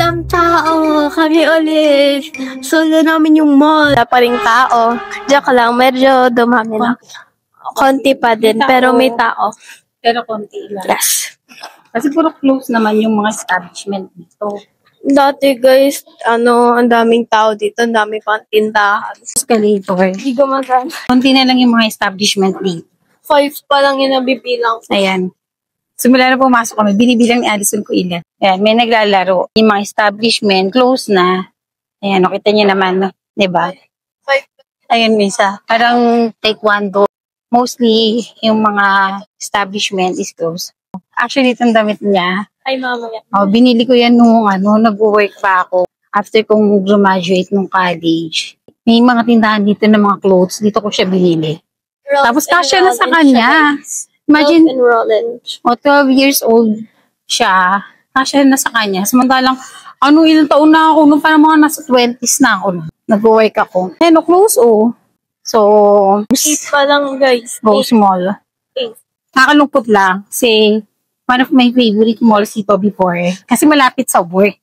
walang tao. Kami ulit. Solo namin yung mall. Wala pa rin tao. Joke lang, medyo dumami na. Konti pa din, pero may tao. Pero konti lang. Yes. Kasi puro close naman yung mga establishment dito. Dati guys, ang daming tao dito, ang daming pang tindahan. Escalator. Hindi gumagana. Konti na lang yung mga establishment dito. 5 pa lang yung nabibilang. Ayan. Simula na pumasok kami, binibilang ni Addison ko ilan. Ayan, may naglalaro. Yung mga establishment, close na. Ayan, nakita niyo naman, di ba? 5. Ayan, Misa. Parang taekwondo. Mostly, yung mga establishment is closed. Actually, itong damit niya, Ay, mama yan. binili ko yan nung nag-work pa ako. After kong graduate nung college. May mga tindahan dito ng mga clothes. Dito ko siya binili. Tapos kasya na sa kanya. Imagine, 12 years old siya. Kasya na sa kanya. Samantalang, ilang taon na ako. Nung parang mga nasa 20s na ako. Nag-work ako. Ayan, close, So, 8 pa lang guys. go small. 8. Nakakalungkot lang. Kasi, one of my favorite malls ito before. Kasi malapit sa work.